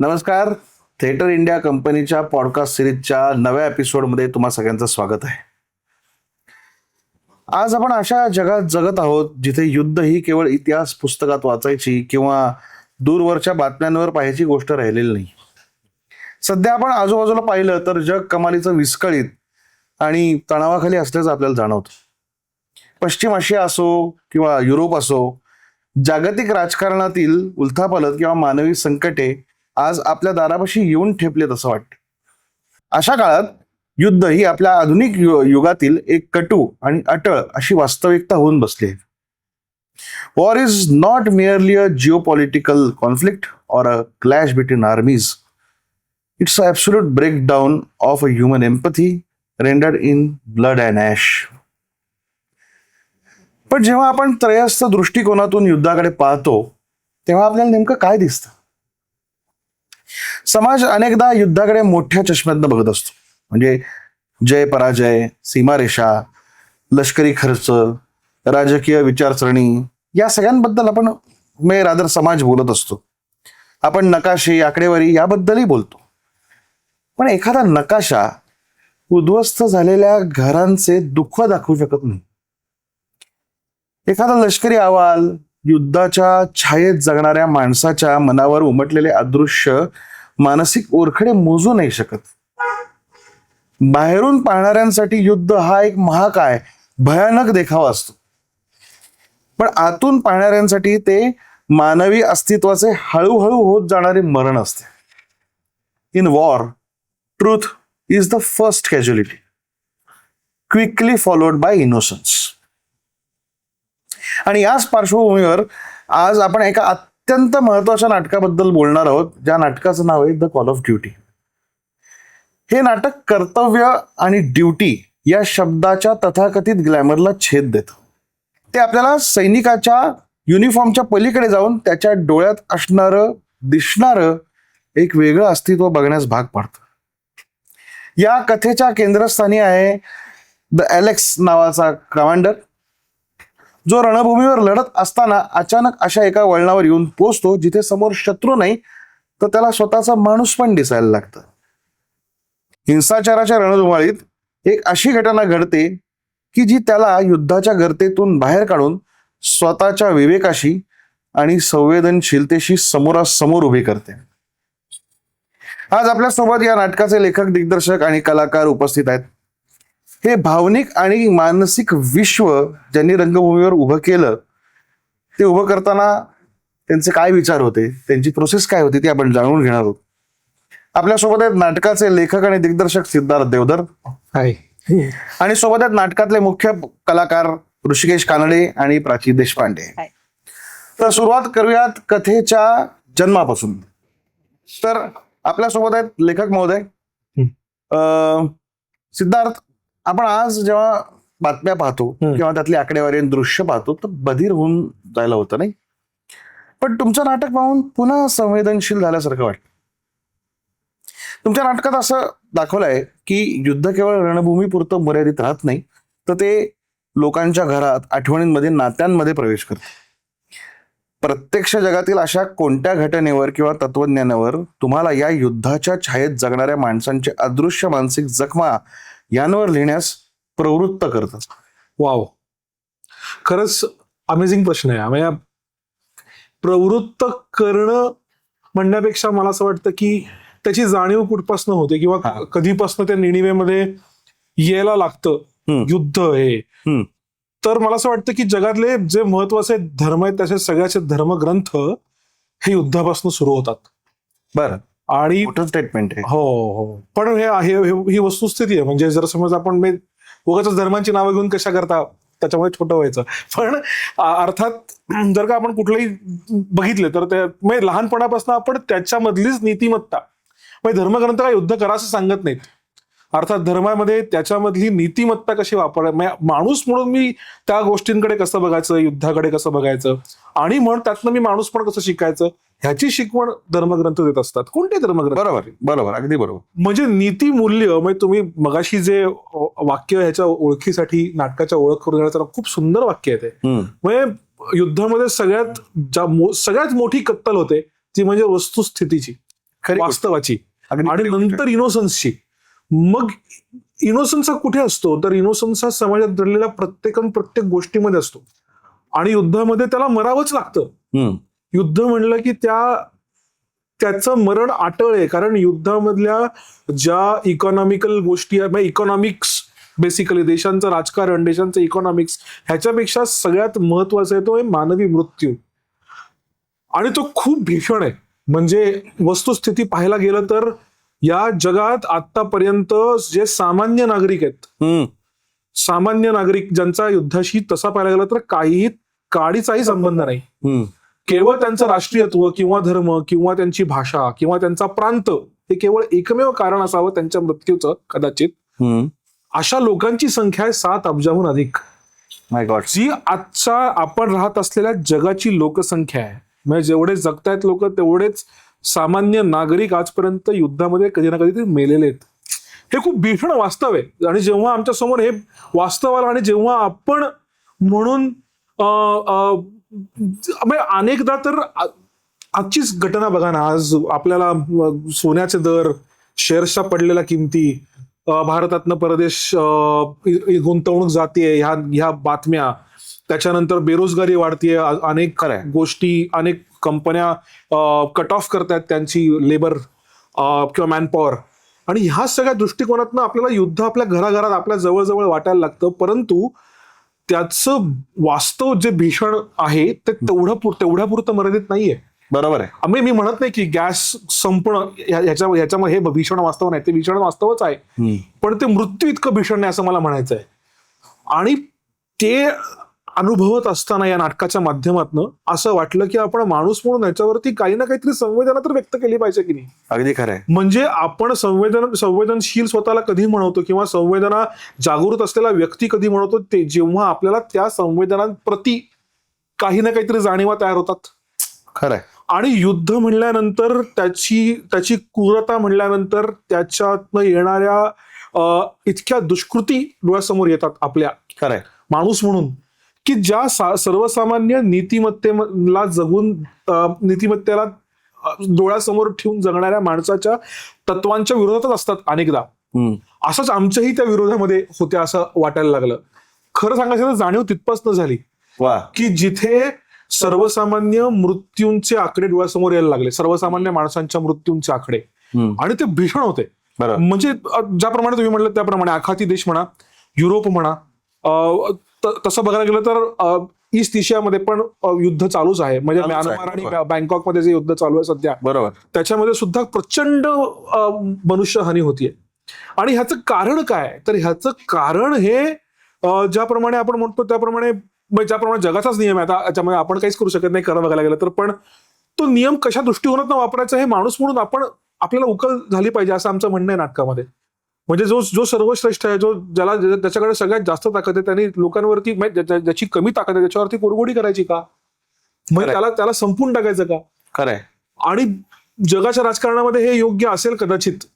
नमस्कार. Theatre India कंपनीच्या podcast सिरीजच्या नव्या एपिसोडमध्ये तुम्हा सगळ्यांचं स्वागत आहे. आज आपण अशा जगात जगत आहोत जिथे युद्ध ही केवळ इतिहास पुस्तकात वाचायची किंवा दूरवरच्या बातम्यांवर पाहायची गोष्ट राहिलेली नाही. सध्या आपण आजूबाजूला पाहिलं तर जग कमालीचं विस्कळीत आणि तणावाखाली असल्याचं आपल्याला जाणवतं. पश्चिम आशिया असो किंवा युरोप असो, जागतिक राजकारणातील उलथापालथ किंवा मानवी संकटे आज आपल्या दारापाशी येऊन ठेपलेत असं वाटतं. अशा काळात युद्ध ही आपल्या आधुनिक युगातील एक कटू आणि अटळ अशी वास्तविकता होऊन बसली आहे. War is not merely a geopolitical conflict or a clash between armies. It's a absolute breakdown of a human empathy rendered in blood and ash. पण जेव्हा आपण त्रयस्थ दृष्टिकोनातून युद्धाकडे पाहतो तेव्हा आपल्याला नेमकं काय दिसतं? समाज अनेकदा युद्धाकडे मोठ्या चष्म्यातनं बघत असतो. म्हणजे जय पराजय, सीमारेषा, लष्करी खर्च, राजकीय विचारसरणी या सगळ्यांबद्दल आपण रादर समाज बोलत असतो. आपण नकाशे, आकडेवारी याबद्दलही बोलतो. पण एखादा नकाशा उद्ध्वस्त झालेल्या घरांचे दुःख दाखवू शकत नाही. एखादा लष्करी अहवाल युद्धाच्या छायेत जगणाऱ्या माणसाच्या मनावर उमटलेले अदृश्य मानसिक ओरखडे मोजू नाही शकत. बाहेरून पाहणाऱ्यांसाठी युद्ध हा एक महाकाय भयानक देखावा असतो, पण आतून पाहणाऱ्यांसाठी ते मानवी अस्तित्वाचे हळूहळू होत जाणारे मरण असते. In war truth is the first casualty, quickly followed by innocence. आणि याच पार्श्वभूमीवर आज आपण एका अत्यंत महत्वाच्या नाटकाबद्दल बोलणार आहोत, ज्या नाटकाचं नाव आहे द कॉल ऑफ ड्युटी. हे नाटक कर्तव्य आणि ड्युटी या शब्दाच्या तथाकथित ग्लॅमरला छेद देतं. ते आपल्याला सैनिकाच्या युनिफॉर्मच्या पलीकडे जाऊन त्याच्या डोळ्यात असणारं दिसणारं एक वेगळं अस्तित्व बघण्यास भाग पाडतं. या कथेच्या केंद्रस्थानी आहे द एलेक्स नावाचा कमांडर, जो रणभूमीवर लढत असताना अचानक अशा एका वळणावर येऊन पोचतो जिथे समोर शत्रू नाही तर त्याला स्वतःचा माणूस पण दिसायला लागतं. हिंसाचाराच्या रणधुमाळीत एक अशी घटना घडते की जी त्याला युद्धाच्या गर्तेतून बाहेर काढून स्वतःच्या विवेकाशी आणि संवेदनशीलतेशी समोरासमोर उभी करते. आज आपल्यासोबत या नाटकाचे लेखक, दिग्दर्शक आणि कलाकार उपस्थित आहेत. हे भावनिक आणि मानसिक विश्व ज्यांनी रंगभूमीवर उभं केलं, ते उभं करताना त्यांचे काय विचार होते, त्यांची प्रोसेस काय होती, ती आपण जाणून घेणार आहोत. आपल्यासोबत आहेत नाटकाचे लेखक आणि दिग्दर्शक सिद्धार्थ देवधर. हाय. आणि सोबत आहेत नाटकातले मुख्य कलाकार ऋषिकेश कानडे आणि प्राची देशपांडे. तर सुरुवात करूयात कथेच्या जन्मापासून. तर आपल्यासोबत आहेत लेखक महोदय. सिद्धार्थ, आपण आज जेव्हा बातम्या पाहतो किंवा त्यातली आकडेवारी दृश्य पाहतो तर बधीर होऊन जायला होतं, नाही? पण तुमचं नाटक पाहून पुन्हा संवेदनशील झाल्यासारखं वाटतं. तुमच्या नाटकात असं दाखवलंय की युद्ध केवळ रणभूमीपुरतं मर्यादित राहत नाही, तर ते लोकांच्या घरात, आठवणींमध्ये, नात्यांमध्ये प्रवेश करतं. प्रत्यक्ष जगातील अशा कोणत्या घटनेवर किंवा तत्वज्ञानावर तुम्हाला या युद्धाच्या छायेत जगणाऱ्या माणसांचे अदृश्य मानसिक जखमा यांवर लिहिण्यास प्रवृत्त करतं? वाव, खरंच अमेझिंग प्रश्न आहे. म्हणजे प्रवृत्त करणं म्हणण्यापेक्षा मला असं वाटतं की त्याची जाणीव कुठपासनं होते किंवा कधीपासनं त्या निणिवेमध्ये यायला लागतं युद्ध हे. तर मला असं वाटतं की जगातले जे महत्वाचे धर्म आहेत त्याचे सगळ्याचे धर्मग्रंथ हे युद्धापासून सुरू होतात. बरं, आणि मोठं स्टेटमेंट आहे. हो हो, पण ही वस्तुस्थिती आहे. म्हणजे जर समज आपण उगाच धर्मांची नावं घेऊन कशा करता, त्याच्यामुळे छोटं व्हायचं. पण अर्थात जर का आपण कुठलंही बघितले तर ते म्हणजे लहानपणापासून आपण त्याच्यामधलीच नीतिमत्ता, म्हणजे धर्मग्रंथ काय युद्ध करा असं सांगत नाहीत. अर्थात धर्मामध्ये त्याच्यामधली नीतिमत्ता कशी माणूस म्हणून मी त्या गोष्टींकडे कसं बघायचं, युद्धाकडे कसं बघायचं, आणि म्हणून त्यातनं मी माणूस पण कसं शिकायचं, ह्याची शिकवण धर्मग्रंथ देत असतात. कोणते धर्मग्रंथ? बरोबर बरोबर, अगदी बरोबर. म्हणजे नीती मूल्य, म्हणजे तुम्ही मगाशी जे वाक्य ह्याच्या ओळखीसाठी नाटकाच्या ओळख करून देण्याचं खूप सुंदर वाक्य आहे ते. म्हणजे युद्धामध्ये सगळ्यात मोठी कत्तल होते ती म्हणजे वस्तुस्थितीची. खरी गोष्ट. वास्तवाची अगदी आणि खरी गोष्ट. नंतर इनोसन्सची. मग इनोसन्स हा कुठे असतो तर इनोसन्स हा समाजात दडलेल्या प्रत्येक गोष्टीमध्ये असतो आणि युद्धामध्ये त्याला मरावंच लागतं. हम्म. युद्ध म्हणलं की त्याचं मरण अटळ आहे, कारण युद्धामधल्या ज्या इकॉनॉमिकल गोष्टी आहेत, इकॉनॉमिक्स बेसिकली देशांचं राजकारण, देशांचं इकॉनॉमिक्स, ह्याच्यापेक्षा सगळ्यात महत्वाचा आहे तो आहे मानवी मृत्यू. आणि तो खूप भीषण आहे. म्हणजे वस्तुस्थिती पाहायला गेलं तर या जगात आतापर्यंत जे सामान्य नागरिक आहेत, हम्म. सामान्य नागरिक ज्यांचा युद्धाशी तसा पाहायला गेला तर काहीही काडीचाही संबंध नाही. हम्म. केवळ त्यांचं राष्ट्रीयत्व किंवा धर्म किंवा त्यांची भाषा किंवा त्यांचा प्रांत हे केवळ एकमेव कारण असावं त्यांच्या मृत्यूचं कदाचित. हम्म. अशा लोकांची संख्या आहे 7 अब्जाहून अधिक, माय गॉड. जी आजच्या आपण राहत असलेल्या जगाची लोकसंख्या आहे. म्हणजे जेवढे जगतायत लोक तेवढेच सामान्य नागरिक आजपर्यंत युद्धामध्ये कधी ना कधी मेलेले आहेत. हे खूप भीषण वास्तव आहे. आणि जेव्हा आमच्या समोर हे वास्तव आलं आणि जेव्हा आपण म्हणून अनेकदा तर आजचीच घटना बघा ना, आज आपल्याला सोन्याचे दर, शेअर्सच्या पडलेल्या किमती, भारतातनं परदेश गुंतवणूक जातीये ह्या बातम्या, त्याच्यानंतर बेरोजगारी वाढतीये, अनेक गोष्टी, अनेक कंपन्या कट ऑफ करतायत त्यांची लेबर किंवा मॅनपॉवर. आणि ह्या सगळ्या दृष्टिकोनातनं आपल्याला युद्ध आपल्या घराघरात आपल्या जवळजवळ वाटायला लागतं, परंतु त्याचं वास्तव जे भीषण आहे ते तेवढ्यापुरतं मर्यादित नाहीये. बरोबर आहे. मी म्हणत नाही की गॅस संपणं ह्याच्यामध्ये हे भीषण वास्तव नाही, ते भीषण वास्तवच आहे, पण ते मृत्यू इतकं भीषण नाही असं मला म्हणायचं आहे. आणि ते अनुभवत असताना या नाटकाच्या माध्यमातून असं वाटलं की आपण माणूस म्हणून याच्यावरती काही ना काहीतरी संवेदना तर व्यक्त केली पाहिजे की नाही. अगदी खरं आहे. म्हणजे आपण संवेदनशील स्वतःला कधी म्हणवतो किंवा संवेदना जागृत असलेला व्यक्ती कधी म्हणवतो, ते जेव्हा आपल्याला त्या संवेदनांप्रती काही ना काहीतरी जाणीवा तयार होतात. खरं आहे. आणि युद्ध म्हणल्यानंतर त्याची क्रूरता म्हणल्यानंतर त्याच्यातनं येणाऱ्या इतक्या दुष्कृती डोळ्यासमोर येतात आपल्या. खरं आहे. माणूस म्हणून की ज्या सर्वसामान्य नीतिमत्तेला जगून, नीतिमत्तेला डोळ्यासमोर ठेवून जगणाऱ्या माणसाच्या तत्वांच्या विरोधातच असतात अनेकदा. असंच आमच्याही त्या विरोधामध्ये होत्या असं वाटायला लागलं. खरं सांगायचं तर जाणीव तिथपास न झाली की जिथे सर्वसामान्य मृत्यूंचे आकडे डोळ्यासमोर यायला लागले, सर्वसामान्य माणसांच्या मृत्यूंचे आकडे, आणि ते भीषण होते. म्हणजे ज्याप्रमाणे तुम्ही म्हटलं त्याप्रमाणे आखाती देश म्हणा, युरोप म्हणा, तसं बघायला गेलं तर ईस्ट एशियामध्ये पण युद्ध चालूच आहे. म्हणजे म्यानमार आणि बँकॉक मध्ये जे युद्ध चालू आहे सध्या, बरोबर, त्याच्यामध्ये सुद्धा प्रचंड मनुष्यहानी होतीये. आणि ह्याचं कारण काय, तर ह्याचं कारण हे ज्याप्रमाणे आपण म्हणतो त्याप्रमाणे, ज्याप्रमाणे जगाचाच नियम आहे, आता याच्यामध्ये आपण काहीच करू शकत नाही खरं बघायला गेलं तर, पण तो नियम कशा दृष्टिकोनातून वापरायचा हे माणूस म्हणून आपल्याला उकल झाली पाहिजे असं आमचं म्हणणं आहे नाटकामध्ये. म्हणजे जो सर्वश्रेष्ठ आहे, ज्याच्याकडे सगळ्यात जास्त ताकद आहे, त्यांनी लोकांवरती, ज्याची कमी ताकद आहे त्याच्यावरती कुरघोडी करायची का, म्हणजे त्याला संपून टाकायचं का. खरंय. आणि जगाच्या राजकारणामध्ये हे योग्य असेल कदाचित,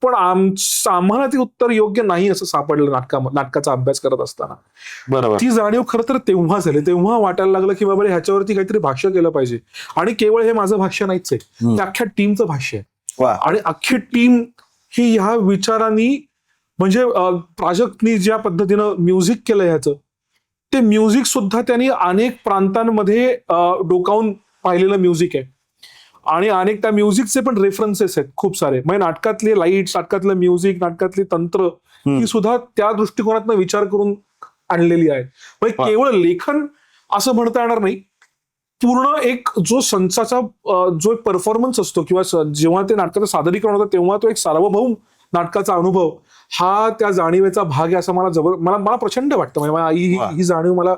पण आम्हाला ते उत्तर योग्य नाही असं सापडलं नाटकाचा अभ्यास करत असताना. बरोबर. ती जाणीव खरं तर तेव्हा झाली, तेव्हा वाटायला लागलं की बाबा ह्याच्यावरती काहीतरी भाष्य केलं पाहिजे. आणि केवळ हे माझं भाष्य नाहीच आहे, ते अख्ख्या टीमचं भाष्य आहे. आणि अख्खी टीम ही ह्या विचारांनी, म्हणजे प्राजक्तनी ज्या पद्धतीनं म्युझिक केलं ह्याचं, ते म्युझिक सुद्धा त्यांनी अनेक प्रांतांमध्ये डोकावून पाहिलेलं म्युझिक आहे. आणि अनेक त्या म्युझिकचे पण रेफरन्सेस आहेत खूप सारे. म्हणजे नाटकातले लाईट्स, नाटकातलं म्युझिक, नाटकातली तंत्र ही सुद्धा त्या दृष्टिकोनातनं विचार करून आणलेली आहेत. म्हणजे केवळ लेखन असं म्हणता येणार नाही, पूर्ण एक जो संचाचा जो एक परफॉर्मन्स असतो किंवा जेव्हा ते नाटकाचं सादरीकरण होतं तेव्हा तो एक सार्वभौम नाटकाचा अनुभव हा त्या जाणीवेचा भाग आहे असं मला प्रचंड वाटतं. म्हणजे ही जाणीव मला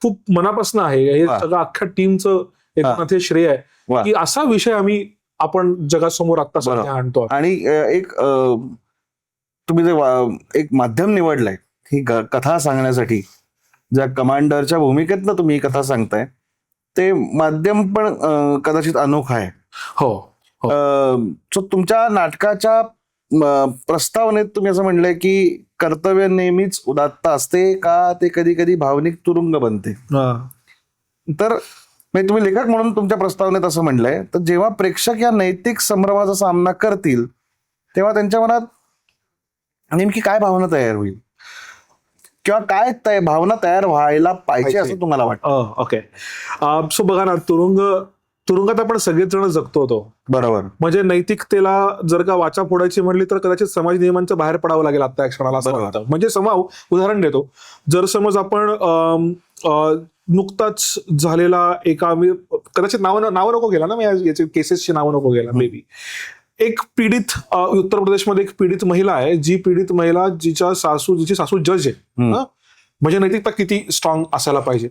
खूप मनापासून आहे. हे सगळं अख्ख्या टीमचं एकनाथ हे श्रेय आहे की असा विषय आपण जगासमोर आता सध्या आणतो. आणि एक तुम्ही जे एक माध्यम निवडलंय ही कथा सांगण्यासाठी, ज्या कमांडरच्या भूमिकेतनं तुम्ही ही कथा सांगताय, ते माध्यम पण कदाचित अनोखं आहे. हो. तुमच्या नाटकाच्या प्रस्तावनेत तुम्ही असं म्हणलंय की कर्तव्य नेहमीच उदात्त असते का, ते कधी कधी भावनिक तुरुंग बनते. तर म्हणजे तुम्ही लेखक म्हणून तुमच्या प्रस्तावनेत असं म्हणलंय, तर जेव्हा प्रेक्षक या नैतिक संभ्रमाचा सामना करतील तेव्हा त्यांच्या मनात नेमकी काय भावना तयार होईल किंवा काय भावना तयार व्हायला पाहिजे असं तुम्हाला वाटतं? ओके. सो बघा ना, तुरुंगात आपण सगळेच जण जगतो होतो. बरोबर. म्हणजे नैतिकतेला जर का वाचा फोडायची म्हणली तर कदाचित समाज नियमांच्या बाहेर पडावं लागेल आता या क्षणाला, असं वाटतं. म्हणजे उदाहरण देतो, जर समज आपण नुकताच झालेला एका, कदाचित नावं नको गेला ना, मी याचे केसेसची नावं नको गेला, मे बी एक पीडित, उत्तर प्रदेशमध्ये एक पीडित महिला आहे, जी पीडित महिला जिची सासू जज आहे. म्हणजे नैतिकता किती स्ट्रॉंग असायला पाहिजे.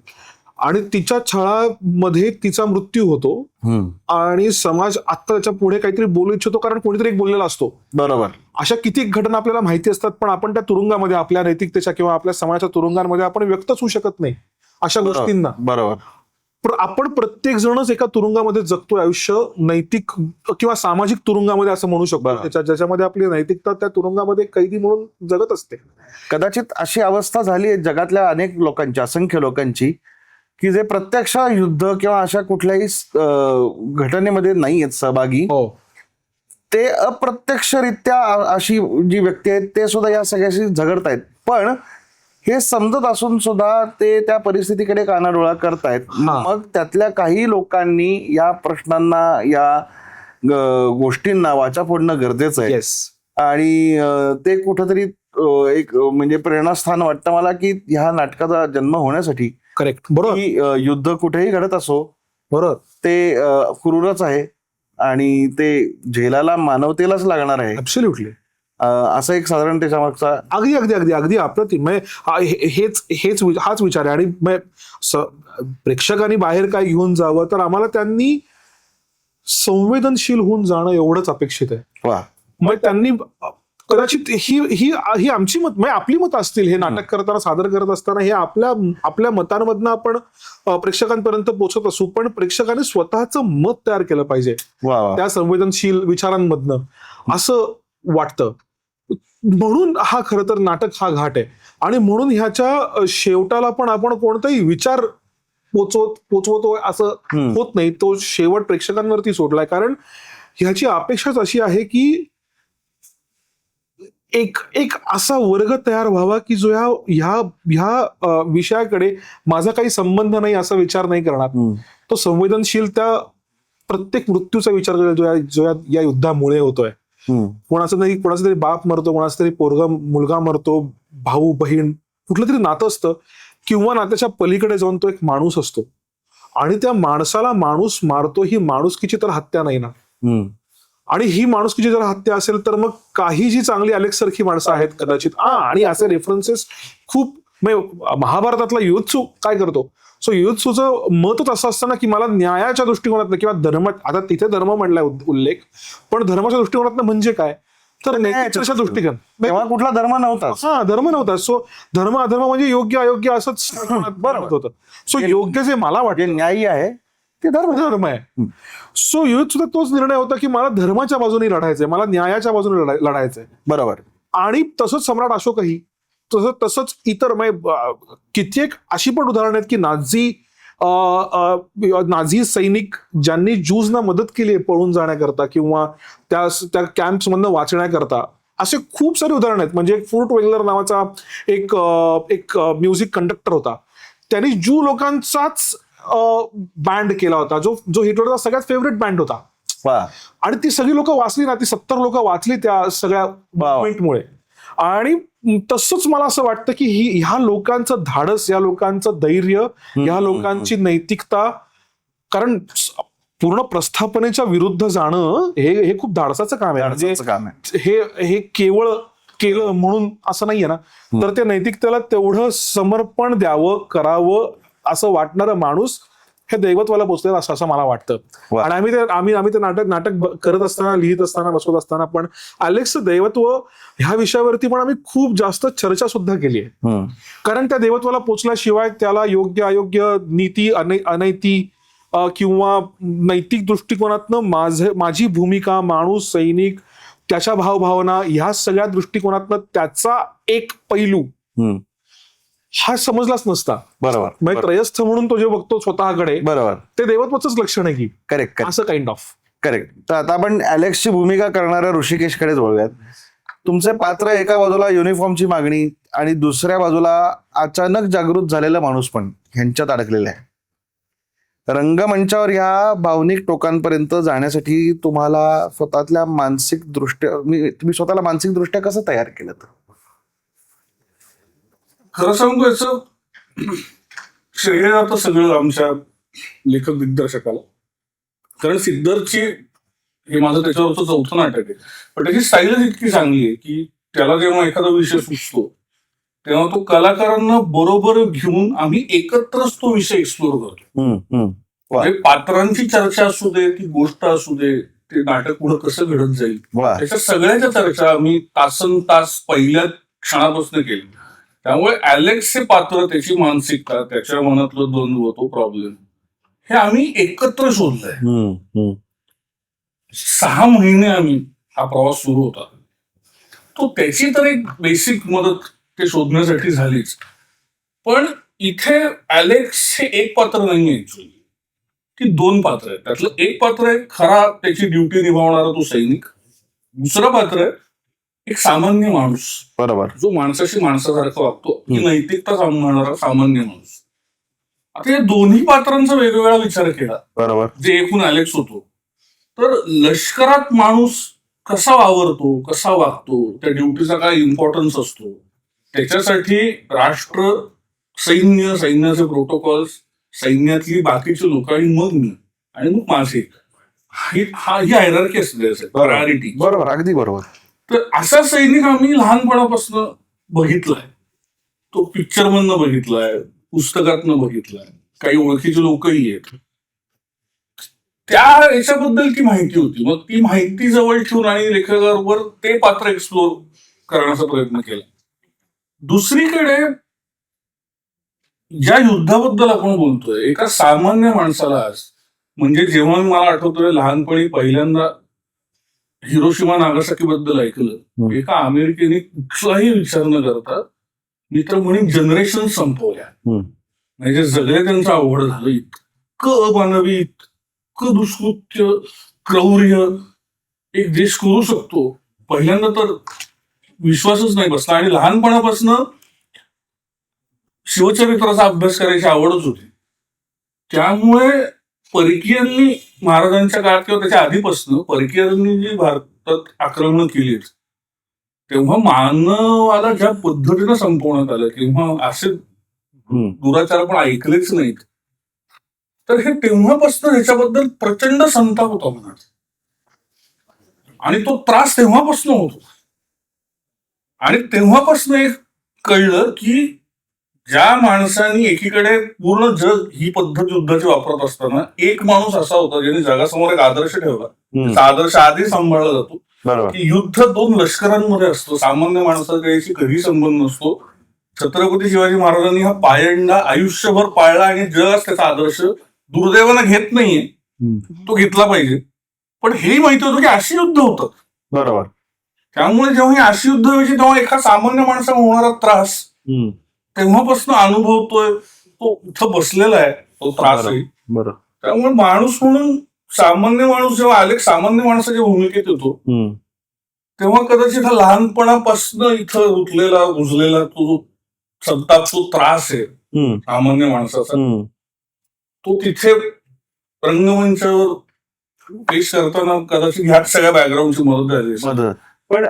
आणि तिच्या छळामध्ये तिचा मृत्यू होतो आणि समाज आता त्याच्या पुढे काहीतरी बोलू इच्छितो, कारण कोणीतरी एक बोललेला असतो. बरोबर. अशा किती घटना आपल्याला माहिती असतात, पण आपण त्या तुरुंगामध्ये, आपल्या नैतिकतेच्या किंवा आपल्या समाजाच्या तुरुंगांमध्ये आपण व्यक्तच होऊ शकत नाही अशा गोष्टींना. बरोबर. पण आपण प्रत्येक जणच एका तुरुंगामध्ये जगतोय आयुष्य, नैतिक किंवा सामाजिक तुरुंगामध्ये असं म्हणू शकतो, ज्याच्यामध्ये आपली नैतिकता त्या तुरुंगामध्ये कैदी म्हणून जगत असते. कदाचित अशी अवस्था झाली आहे जगातल्या अनेक लोकांची, असंख्य लोकांची, की जे प्रत्यक्ष युद्ध किंवा अशा कुठल्याही घटनेमध्ये नाही आहेत सहभागी, ते अप्रत्यक्षरित्या अशी जी व्यक्ती आहेत ते सुद्धा या सगळ्याशी झगडतायत. पण हे समजत असून सुद्धा ते त्या परिस्थितीकडे कानाडोळा करतायत. मग त्यातल्या काही लोकांनी या प्रश्नांना, या गोष्टींना वाचा फोडणं गरजेचं आहे. आणि ते कुठंतरी एक म्हणजे प्रेरणास्थान वाटतं मला, की ह्या नाटकाचा जन्म होण्यासाठी. करेक्ट. बरोबर. युद्ध कुठेही घडत असो, बरोबर, ते क्रूरच आहे आणि ते झेलाला मानवतेलाच लागणार आहे. ऍब्सोल्युटली. असं एक साधारण त्याच्या मागचा अगदी अगदी अगदी अगदी अप्रतिम. हाच विचार आहे. आणि प्रेक्षकांनी बाहेर काय घेऊन जावं, तर आम्हाला त्यांनी संवेदनशील होऊन जाणं एवढंच अपेक्षित आहे. वा. मग त्यांनी कदाचित ही आमची मत, म्हणजे आपली मत असतील, हे नाटक करताना, सादर करत असताना, हे आपल्या मतांमधनं आपण प्रेक्षकांपर्यंत पोहोचत असू, पण प्रेक्षकांनी स्वतःचं मत तयार केलं पाहिजे त्या संवेदनशील विचारांमधनं, असं वाटतं. म्हणून हा खरं तर नाटक हा घाट आहे. आणि म्हणून ह्याच्या शेवटाला पण आपण कोणताही विचार पोचवतोय असं होत नाही. तो शेवट प्रेक्षकांवरती सोडलाय, कारण ह्याची अपेक्षाच अशी आहे की एक असा वर्ग तयार व्हावा की जो ह्या विषयाकडे माझा काही संबंध नाही असा विचार नाही करणार. तो संवेदनशील त्या प्रत्येक मृत्यूचा विचार करेल जो या युद्धामुळे होतोय. कोणाचा तरी बाप मरतो, कोणाचा तरी मुलगा मरतो, भाऊ बहीण, कुठलं तरी नातं असतं, किंवा नात्याच्या पलीकडे जाऊन तो एक माणूस असतो आणि त्या माणसाला माणूस मारतो. ही माणुसकीची तर हत्या नाही ना. आणि ही माणुसकीची जर हत्या असेल तर मग काही जी चांगली अलेक्स सारखी माणसं आहेत कदाचित, आणि असे रेफरन्सेस खूप, महाभारतातला युत्सू काय करतो, सो युत्सूचं मतच असं असतं ना की मला न्यायाच्या दृष्टिकोनातनं किंवा धर्म, आता तिथे धर्म म्हणलाय उल्लेख, पण धर्माच्या दृष्टिकोनातनं म्हणजे काय, तर नैतिकतेच्या दृष्टिकोन, तेव्हा कुठला धर्म नव्हता. धर्म नव्हता. सो धर्म अधर्म म्हणजे योग्य अयोग्य असंच बरोबर होतं. सो योग्य जे मला वाटतं न्यायी आहे ते धर्म आहे. सो युथ सुद्धा तोच निर्णय होता की मला धर्माच्या बाजूने लढायचंय, मला न्यायाच्या बाजूने लढायचंय. बरोबर. आणि तसंच सम्राट अशोकही, तसंच इतर कित्येक अशी पण उदाहरणं आहेत की नाझी सैनिक ज्यांनी ज्यूजना मदत केली आहे पळून जाण्याकरता किंवा त्या कॅम्प्स मधनं वाचण्याकरता, असे खूप सारे उदाहरण आहेत. म्हणजे फुर्ट वेगलर नावाचा एक म्युझिक कंडक्टर होता, त्यांनी ज्यू लोकांचाच बँड केला होता, जो हिटलरचा सगळ्यात फेवरेट बँड होता. आणि ती सगळी लोक वाचली ना, ती 70 लोक वाचली त्या सगळ्या मुळे. आणि तसंच मला असं वाटतं की ह्या लोकांचं धाडस, या लोकांचं धैर्य, या लोकांची नैतिकता, कारण पूर्ण प्रस्थापनेच्या विरुद्ध जाणं हे खूप धाडसाचं काम आहे. म्हणजे हे केवळ केलं म्हणून असं नाहीये ना, तर त्या नैतिकतेला तेवढं समर्पण द्यावं, करावं असं वाटणारं माणूस हे दैवत्वाला पोचलेलं असं मला वाटतं. आणि आम्ही ते नाटक करत असताना, लिहित असताना, बसवत असताना पण अलेक्स दैवत्व ह्या विषयावरती पण आम्ही खूप जास्त चर्चा सुद्धा केली आहे. कारण त्या दैवत्वाला पोचल्याशिवाय त्याला योग्य अयोग्य, नीती अनैती किंवा नैतिक दृष्टिकोनातनं माझी भूमिका, माणूस, सैनिक, त्याच्या भावभावना, ह्या सगळ्या दृष्टिकोनातनं त्याचा एक पैलू, हा समजलाच नसता. बरोबर म्हणजे त्रयस्थ म्हणून तो जे बघतो स्वतःकडे बरोबर ते देवत्वाचंच लक्षण आहे की करेक्ट असं काइंड ऑफ. करेक्ट. तर आता आपण ॲलेक्सची भूमिका करणाऱ्या ऋषिकेशकडेच वळूयात. तुमचे पात्र एका बाजूला युनिफॉर्मची मागणी आणि दुसऱ्या बाजूला अचानक जागृत झालेला माणूस पण ह्यांच्यात अडकलेला आहे. रंगमंचावर ह्या भावनिक टोकांपर्यंत जाण्यासाठी तुम्हाला स्वतःतल्या मानसिक दृष्ट्या तुम्ही स्वतःला मानसिक दृष्ट्या कसं तयार केलं? खरं सांगू याचं श्रेय आता सगळं आमच्या लेखक दिग्दर्शकाला. कारण सिद्धर्थची हे माझं त्याच्यावरचं चौथं नाटक आहे, पण त्याची स्टाईलच इतकी चांगली आहे की त्याला जेव्हा एखादा विषय सुचतो तेव्हा तो कलाकारांना बरोबर घेऊन आम्ही एकत्रच तो विषय एक्सप्लोर करतो. म्हणजे पात्रांची चर्चा असू दे, ती गोष्ट असू दे, ते नाटक पुढे कसं घडत जाईल, त्याच्या सगळ्याच्या चर्चा आम्ही तासन तास पहिल्या क्षणापासून केली. त्यामुळे ॲलेक्स हे पात्र, त्याची मानसिकता, त्याच्या मनातलं द्वंद्व, तो प्रॉब्लेम, हे आम्ही एकत्र शोधलंय. 6 महिने आम्ही हा प्रवास सुरू होता. तो त्याची तर एक बेसिक मदत ते शोधण्यासाठी झालीच. पण इथे ॲलेक्स हे एक पात्र नाही आहे ऍक्च्युअली, ती 2 पात्र आहेत. त्यातलं एक पात्र आहे खरा त्याची ड्युटी निभावणारा तो सैनिक, दुसरं पात्र आहे एक सामान्य माणूस, बरोबर, जो माणसाशी माणसासारखं वागतो, ही नैतिकता सांभाळणारा सामान्य माणूस. आता या दोन्ही पात्रांचा वेगवेगळा विचार केला, बरोबर, जे एकूण ॲलेक्स होतो, तर लष्करात माणूस कसा वावरतो, कसा वागतो, त्या ड्युटीचा काय इम्पॉर्टन्स असतो, त्याच्यासाठी राष्ट्र, सैन्य, सैन्याचे प्रोटोकॉल्स, सैन्यातली बाकीची लोक आणि मग मी आणि मग माझे, ही हायरार्की असते, प्रायोरिटी. बरोबर, अगदी बरोबर. तर असा सैनिक आम्ही लहानपणापासून बघितलाय. तो पिक्चर मधनं बघितलाय, पुस्तकातनं बघितलाय, काही ओळखीचे लोकही आहेत. त्या याच्याबद्दल ती माहिती होती. मग ती माहिती जवळ ठेवून आणि लेखकाबरोबर ते पात्र एक्सप्लोर करण्याचा प्रयत्न केला. दुसरीकडे ज्या युद्धाबद्दल आपण बोलतोय, एका सामान्य माणसाला आज, म्हणजे जेव्हा मला आठवतोय लहानपणी पहिल्यांदा हिरोशिमा नागासाकी बद्दल ऐकलं, एका अमेरिकेने कुठलाही विचार न करता, मी तर म्हणेन जनरेशन संपवल्या. म्हणजे जगले त्यांचं अवघड झालं. इतकं अमानवी, इतकं दुष्कृत्य, क्रौर्य एक देश करू शकतो, पहिल्यांदा तर विश्वासच नाही बसला. आणि लहानपणापासून शिवचरित्राचा अभ्यास करायची आवडच होती. त्यामुळे परकीयांनी महाराजांच्या काळात किंवा त्याच्या आधीपासून परकीयांनी जी भारतात आक्रमण केली, तेव्हा मानवाला ज्या पद्धतीनं संपवण्यात आलं, किंवा असे दुराचार आपण ऐकलेच नाहीत. तर हे तेव्हापासून ह्याच्याबद्दल प्रचंड संताप होता मनात, आणि तो त्रास तेव्हापासून होतो. आणि तेव्हापासून एक कळलं की ज्या माणसांनी एकीकडे पूर्ण जग ही पद्धत युद्धाची वापरत असताना एक माणूस असा होता ज्याने जगासमोर एक आदर्श ठेवला. त्याचा आदर्श आधी सांभाळला जातो की युद्ध 2 लष्करांमध्ये असतं, सामान्य माणसाकडे कधी संबंध नसतो. छत्रपती शिवाजी महाराजांनी हा पायंडा आयुष्यभर पाळला आणि जग त्याचा आदर्श दुर्दैवानं घेत नाहीये, तो घेतला पाहिजे. पण हेही माहिती होतं की अशी युद्ध होतं. बरोबर. त्यामुळे जेव्हा ही अशी युद्ध व्हायची तेव्हा एका सामान्य माणसाला होणारा त्रास तेव्हापासून अनुभवतोय, तो इथं बसलेला आहे तो त्रास आहे. बरोबर. त्यामुळे माणूस म्हणून सामान्य माणूस जेव्हा ॲलेक्स सामान्य माणसाच्या भूमिकेत येतो, तेव्हा कदाचित हा लहानपणापासून इथं रुतलेला रुजलेला तो संताप, तो त्रास आहे सामान्य माणसाचा, तो तिथे रंगमंचावर पेश करताना कदाचित ह्याच सगळ्या बॅकग्राऊंडची मदत झाली. पण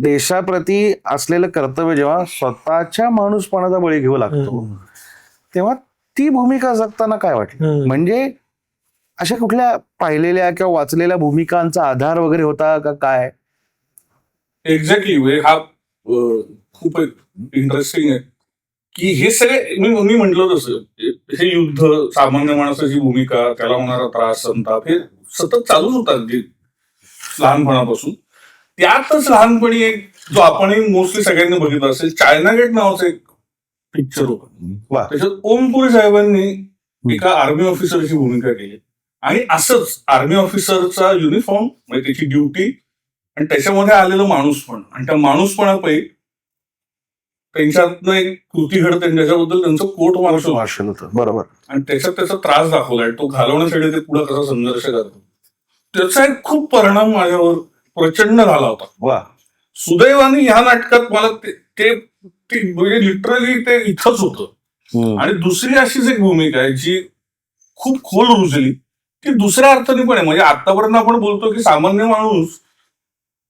देशाप्रती असलेलं कर्तव्य जेव्हा स्वतःच्या माणूसपणाचा बळी घेऊ लागतो, तेव्हा ती भूमिका जगताना काय वाटलं? म्हणजे अशा कुठल्या पाहिलेल्या किंवा वाचलेल्या भूमिकांचा आधार वगैरे होता का काय? एक्झॅक्टली. हा खूप इंटरेस्टिंग आहे की हे सगळे मी म्हटलं तसं, हे युद्ध, सामान्य माणसाची भूमिका, त्याला होणारा त्रास, संताप, हे सतत चालूच होतात अगदी लहानपणापासून. त्यातच लहानपणी एक जो आपणही मोस्टली सगळ्यांनी बघितलं असेल, चायना गेट नावाचं एक पिक्चर होतं. त्याच्यात ओमपुरी साहेबांनी एका आर्मी ऑफिसरची भूमिका केली. आणि असंच आर्मी ऑफिसरचा युनिफॉर्म, म्हणजे त्याची ड्युटी, आणि त्याच्यामध्ये आलेलं माणूसपण, आणि त्या माणूसपणापैकी त्यांच्यातनं एक कृती घडते त्याच्याबद्दल त्यांचं कोर्ट मार्शल मार्शल होतं बरोबर. आणि त्याच्यात त्याचा त्रास दाखवलाय, तो घालवण्यासाठी ते पुढे कसा संघर्ष करतो, त्याचा एक खूप परिणाम माझ्यावर प्रचंड झाला होता. वा. सुदैवाने ह्या नाटकात मला ते म्हणजे लिटरली ते इथंच होतं. आणि दुसरी अशीच एक भूमिका आहे जी खूप खोल रुजली, ती दुसऱ्या अर्थाने पण आहे. म्हणजे आतापर्यंत आपण बोलतो की सामान्य माणूस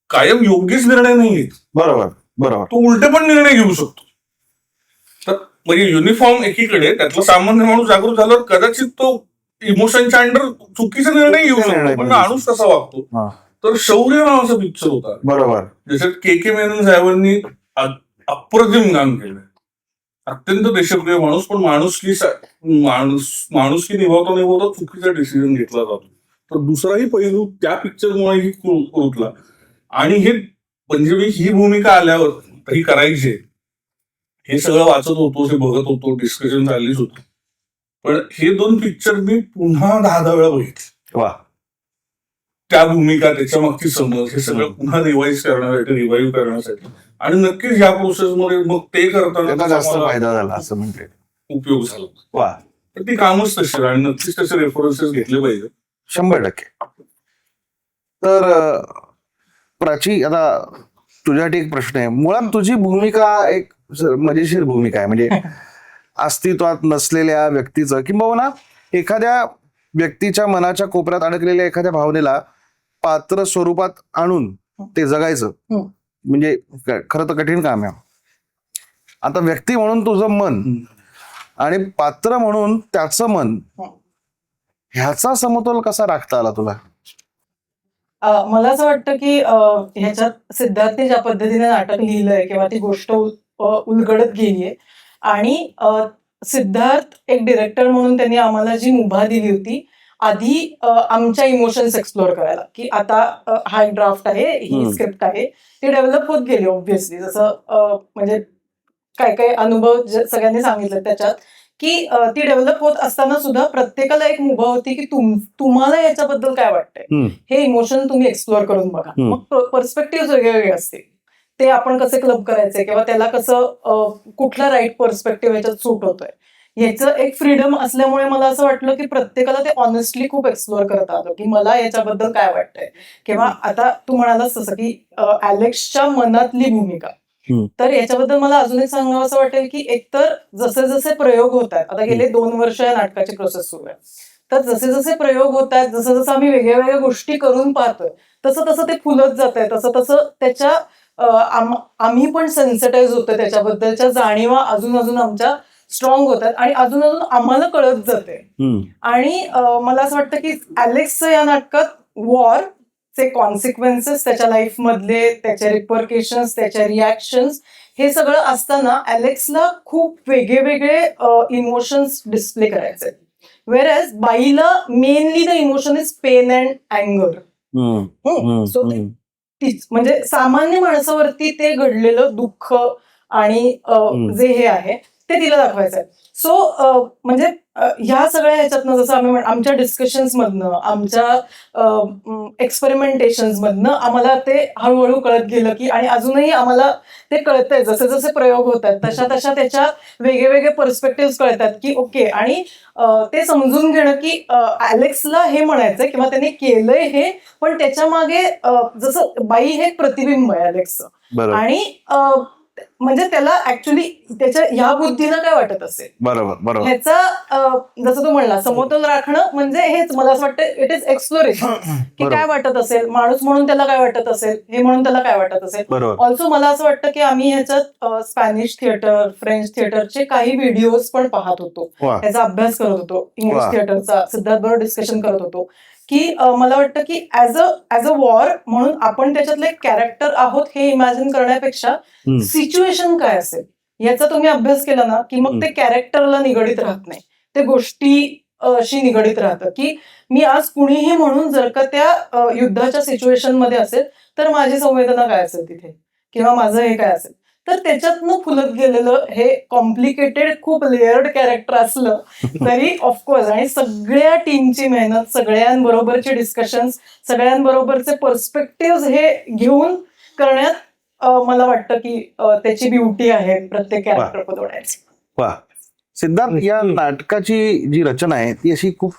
कायम योग्यच निर्णय नाही घेत, बरोबर बरोबर. तो उलटे पण निर्णय घेऊ शकतो. तर म्हणजे युनिफॉर्म एकीकडे, त्यातला सामान्य माणूस जागृत झाल्यावर कदाचित तो इमोशनच्या अंडर चुकीचा निर्णय घेऊ शकतो, पण माणूस कसा वागतो. तर शौर्य नावाचा पिक्चर होता बरोबर, ज्याच्यात के मेनन साहेबांनी अप्रतिम काम केलं. अत्यंत देशप्रिय माणूस, पण माणुसकी निभावता चुकीचा डिसिजन घेतला जातो. तर दुसराही पैलू त्या पिक्चरमुळे रुतला. आणि हे म्हणजे मी ही भूमिका आल्यावर ही करायची, हे सगळं वाचत होतो, हे बघत होतो, डिस्कशन चाललीच होती. पण हे 2 पिक्चर मी पुन्हा 10 वेळा बघितले. वा. त्या भूमिका, त्याच्या मागची समज, हे सगळं पुन्हा रिवाईव्ह करण्यासाठी आणि नक्कीच या प्रोसेसमध्ये मग ते करताना जास्त फायदा झाला असं म्हणजे उपयोग झाला. वा. तर ती कामच तशी आणि नक्कीच त्याचे रेफरन्सेस घेतले पाहिजे. 100%. तर प्राची, आता तुझ्यासाठी एक प्रश्न आहे. मुळात तुझी भूमिका एक मजेशीर भूमिका आहे. म्हणजे अस्तित्वात नसलेल्या व्यक्तीचं किंबहुना एखाद्या व्यक्तीच्या मनाच्या कोपऱ्यात अडकलेल्या एखाद्या भावनेला पात्र स्वरूपात आणून ते जगायचं म्हणजे खरं तर कठीण काम आहे. आता व्यक्ती म्हणून तुझं मन आणि पात्र म्हणून त्याचं मन, ह्याचा समतोल कसा राखता आला तुला? मला असं वाटतं की ह्याच्यात सिद्धार्थने ज्या पद्धतीने नाटक लिहिलंय किंवा ती गोष्ट उलगडत गेलीये, आणि सिद्धार्थ एक डिरेक्टर म्हणून त्यांनी आम्हाला जी मुभा दिली होती आधी आमच्या इमोशन्स एक्सप्लोअर करायला, की आता हा एक ड्राफ्ट आहे, ही स्क्रिप्ट आहे, ती डेव्हलप होत गेली ऑब्व्हियसली. जसं म्हणजे काय काय अनुभव सगळ्यांनी सांगितलं त्याच्यात, की ती डेव्हलप होत असताना सुद्धा प्रत्येकाला एक मुभा होती की तुम्हाला याच्याबद्दल काय वाटतंय, हे इमोशन तुम्ही एक्सप्लोअर करून बघा. मग पर्स्पेक्टिव्ह वेगवेगळे असतील, ते आपण कसे क्लब करायचे किंवा त्याला कसं कुठला राईट पर्स्पेक्टिव्ह याच्यात सूट होतोय, ह्याचं एक फ्रीडम असल्यामुळे मला असं वाटलं की प्रत्येकाला ते ऑनेस्टली खूप एक्सप्लोअर करत आलं की मला याच्याबद्दल काय वाटतंय. किंवा आता तू म्हणालास तसं की अलेक्सच्या मनातली भूमिका, तर याच्याबद्दल मला अजून एक सांगावं असं वाटेल की एकतर जसे जसे प्रयोग होत आहेत, आता गेले 2 वर्ष या नाटकाची प्रोसेस सुरू आहे, तर जसे जसे प्रयोग होत आहेत, जसं जसं आम्ही वेगळ्या वेगळ्या गोष्टी करून पाहतोय, तसं तसं ते फुलत जात आहे, तसं तसं त्याच्या आम्ही पण सेन्सिटाईज होतोय, त्याच्याबद्दलच्या जाणीवा अजून अजून आमच्या स्ट्रॉंग होतात आणि अजून अजून आम्हाला कळत जाते. आणि मला असं वाटतं की अलेक्सचं या नाटकात वॉरचे कॉन्सिक्वेन्सेस, त्याच्या लाईफ मधले त्याचे रिपरकेशन्स, त्याच्या रिॲक्शन्स, हे सगळं असताना अलेक्सला खूप वेगळे वेगळे इमोशन्स डिस्प्ले करायचे. वेअरएज बाईला mainly the emotion is pain and अँगर. सो तीच म्हणजे सामान्य माणसावरती ते घडलेलं दुःख आणि जे हे आहे ते तिला दाखवायचं आहे. सो म्हणजे ह्या सगळ्या ह्याच्यातनं जसं आम्ही आमच्या डिस्कशन्स मधनं, आमच्या एक्सपेरिमेंटेशन्स मधनं आम्हाला ते हळूहळू कळत गेलं की, आणि अजूनही आम्हाला ते कळतंय जसे जसे प्रयोग होत आहेत तशा तशा त्याच्या वेगळे वेगळे पर्स्पेक्टिव्ह कळतात की ओके. आणि ते समजून घेणं की अलेक्सला हे म्हणायचंय किंवा त्याने केलंय हे, पण त्याच्या मागे जसं बाई हे प्रतिबिंब आहे अलेक्सचं, आणि म्हणजे त्याला ऍक्च्युली त्याच्या ह्या बुद्धीला काय वाटत असेल, बरोबर, ह्याचा जसं तू म्हणला समतोल राखणं म्हणजे हेच मला असं वाटतं इट इज एक्सप्लोरेशन, की काय वाटत असेल माणूस म्हणून त्याला काय वाटत असेल, हे म्हणून त्याला काय वाटत असेल. ऑल्सो मला असं वाटतं की आम्ही ह्याच्यात स्पॅनिश थिएटर, फ्रेंच थिएटरचे काही व्हिडिओज पण पाहत होतो, त्याचा अभ्यास करत होतो, इंग्लिश थिएटरचा सिद्धार्थ बरोबर डिस्कशन करत होतो, की मला वाटतं की ऍज अ वॉर म्हणून आपण त्याच्यातले कॅरेक्टर आहोत हे इमॅजिन करण्यापेक्षा सिच्युएशन काय असेल याचा तुम्ही अभ्यास केला ना की मग ते कॅरेक्टरला निगडीत राहत नाही, ते गोष्टीशी निगडीत राहतं. की मी आज कुणीही म्हणून जर का त्या युद्धाच्या सिच्युएशन मध्ये असेल तर माझी संवेदना काय असेल तिथे, किंवा माझं हे काय असेल. तर त्याच्यातनं फुलत गेलेलं हे कॉम्प्लिकेटेड खूप लेअर्ड कॅरेक्टर असलं तरी ऑफकोर्स, आणि सगळ्या टीमची मेहनत, सगळ्यांबरोबरचे डिस्कशन्स, सगळ्यांबरोबरचे पर्स्पेक्टिव्ह हे घेऊन करण्यात मला वाटतं की त्याची ब्युटी आहे प्रत्येक कॅरेक्टर बनवण्याची. वा. सिद्धार्थ, या नाटकाची जी रचना आहे ती अशी खूप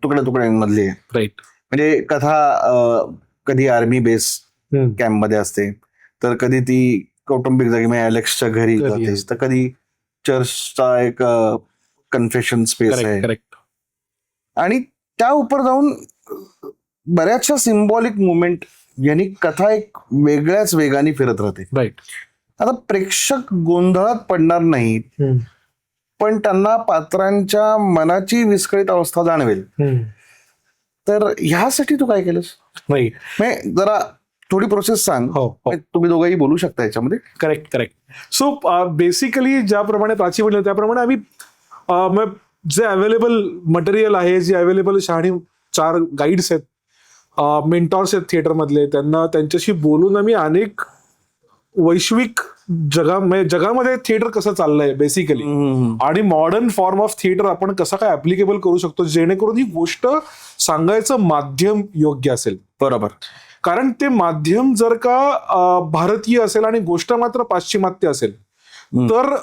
तुकड्या तुकड्यांमधली आहे. राईट. म्हणजे कथा कधी आर्मी बेस कॅम्प मध्ये असते, तर कधी ती कौटुंबिक जागी म्हणजे अलेक्सच्या घरी घरी जाते, असते. तर कधी चर्चचा एक कन्फेशन स्पेस आहे, करेक्ट. आणि त्या उपर जाऊन बऱ्याचशा सिम्बॉलिक मुवमेंट यांनी कथा एक वेगळ्याच वेगाने फिरत राहते. राईट. आता प्रेक्षक गोंधळात पडणार नाहीत, पण त्यांना पात्रांच्या मनाची विस्कळीत अवस्था जाणवेल. तर ह्यासाठी तू काय केलंस? राईट. म्हणजे जरा थोडी प्रोसेस सांग. हो. म्हणजे तुम्ही दोघंही बोलू शकता याच्यामध्ये. करेक्ट. सो बेसिकली ज्याप्रमाणे प्राची म्हणलं त्याप्रमाणे आम्ही जे अवेलेबल मटेरियल आहे, जे अवेलेबल शहाणी 4 गाईड्स आहेत, मेंटॉर्स आहेत थिएटरमधले, त्यांच्याशी बोलून आम्ही अनेक वैश्विक जगामध्ये थिएटर कसं चाललंय बेसिकली, आणि मॉडर्न फॉर्म ऑफ थिएटर आपण कसं काय ऍप्लिकेबल करू शकतो जेणेकरून ही गोष्ट सांगायचं माध्यम योग्य असेल. बरोबर. कारण ते माध्यम जर का भारतीय असेल आणि गोष्ट मात्र पाश्चिमात्य असेल तर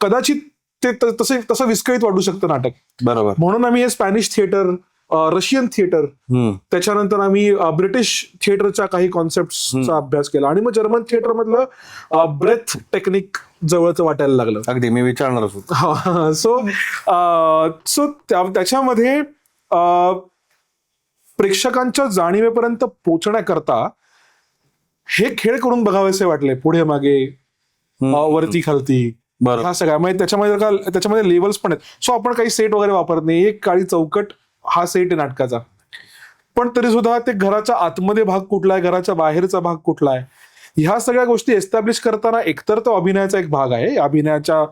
कदाचित ते तसं विस्कळीत वाटू शकतं नाटक. बरोबर. म्हणून आम्ही हे स्पॅनिश थिएटर, रशियन थिएटर, त्याच्यानंतर आम्ही ब्रिटिश थिएटरच्या काही कॉन्सेप्टचा अभ्यास केला, आणि मग जर्मन थिएटर मधलं ब्रेथ टेक्निक जवळचं वाटायला लागलं. अगदी मी विचारणारच होतो. सो त्याच्यामध्ये प्रेक्षकांच्या जाणीवेपर्यंत पोहोचण्याकरता हे खेळ करून बघावेसे वाटले, पुढे मागे, वरती खालती, बरोबर. हा सगळा. म्हणजे त्याच्यामध्ये लेवल्स पण आहेत. सो आपण काही सेट वगैरे वापरत नाही. एक काळी चौकट हा सेट आहे नाटकाचा, पण तरी सुद्धा ते घराच्या आतमध्ये भाग कुठला आहे, घराच्या बाहेरचा भाग कुठला आहे, ह्या सगळ्या गोष्टी एस्टॅब्लिश करताना एकतर तो अभिनयाचा एक भाग आहे, अभिनयाच्या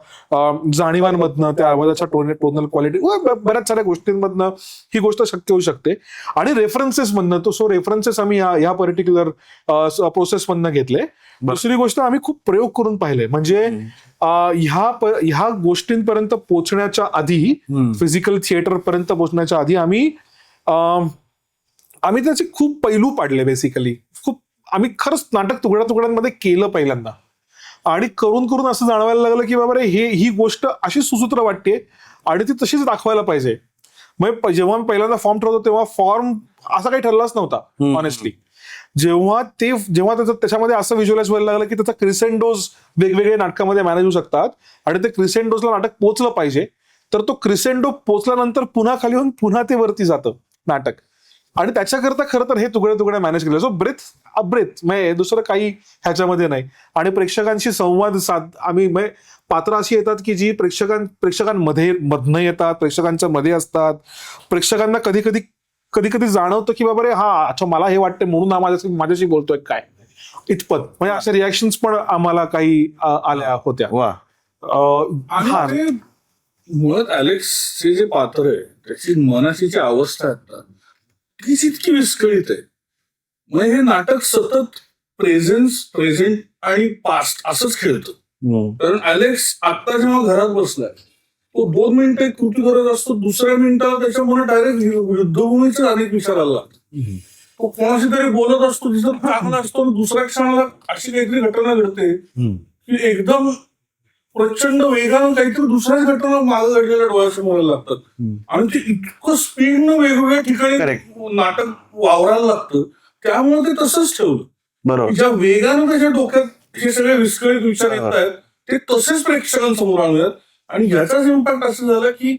जाणीवांमधनं, त्या आवाजाच्या टोनल क्वालिटी, बऱ्याच साऱ्या गोष्टींमधनं ही गोष्ट शक्य होऊ शकते, आणि रेफरन्सेस मधनं. सो रेफरन्सेस आम्ही ह्या पर्टिक्युलर प्रोसेस मधनं घेतले. दुसरी गोष्ट, आम्ही खूप प्रयोग करून पाहिले. म्हणजे ह्या गोष्टींपर्यंत पोहोचण्याच्या आधी, फिजिकल थिएटर पर्यंत पोहोचण्याच्या आधी आम्ही त्याचे खूप पैलू पाडले. बेसिकली आम्ही खरंच नाटक तुकड्यांमध्ये केलं पहिल्यांदा, आणि करून असं जाणवायला लागलं की बाबा रे, ही गोष्ट अशी सुसूत्र वाटते आणि ती तशीच दाखवायला पाहिजे. मग जेव्हा मी पहिल्यांदा फॉर्म ठरवतो तेव्हा फॉर्म असा काही ठरलाच नव्हता ऑनेस्टली. जेव्हा त्याच्यामध्ये असं व्हिज्युअलाइज व्हायला लागलं की त्याचा क्रिसेंडोज वेगवेगळे नाटकामध्ये मॅनेज होऊ शकतात, आणि ते क्रिसेंडोजला नाटक पोचलं पाहिजे, तर तो क्रिसेंडो पोचल्यानंतर पुन्हा खाली होऊन पुन्हा ते वरती जातं नाटक, आणि त्याच्याकरता खरं तर हे तुकड्या मॅनेज केले. सो ब्रेथ म्हणजे दुसरं काही ह्याच्यामध्ये नाही. आणि प्रेक्षकांशी संवाद आम्ही पात्र अशी येतात की जी प्रेक्षकांमध्ये मधनं येतात, प्रेक्षकांच्या मध्ये असतात. प्रेक्षकांना कधी जाणवतं की बाबा रे, हा अच्छा मला हे वाटतं म्हणून हा माझ्याशी बोलतोय काय, इतपत. म्हणजे अशा रिॲक्शन्स पण आम्हाला काही आल्या होत्या. वा. आणि मुळात अलेक्सचे जे पात्र आहे त्याची मनाची जी अवस्था आहे तीच इतकी विस्कळीत आहे. म्हणजे हे नाटक सतत प्रेझेंट आणि पास्ट असंच खेळतं. कारण अलेक्स आता जेव्हा घरात बसलाय, तो 2 मिनिटं एक कृती करत असतो, दुसऱ्या मिनिटाला त्याच्या मनात डायरेक्ट युद्धभूमीचे अनेक विचार आला. तो कोणाशी तरी बोलत असतो, तिथं चांगला असतो, दुसऱ्या क्षणाला अशी काहीतरी घटना घडते की एकदम प्रचंड वेगानं काहीतरी दुसऱ्याच घटना मागे घडलेल्या डोळ्यासमोर लागतात, आणि ते इतकं स्पीडनं वेगवेगळ्या ठिकाणी नाटक वावरायला लागतं. त्यामुळे ते तसंच ठेवलं. बरोबर. ज्या वेगानं त्याच्या डोक्यात हे सगळे विस्कळीत विचार येत आहेत ते तसेच प्रेक्षकांसमोर आणूयात. आणि याचाच इम्पॅक्ट असं झाला की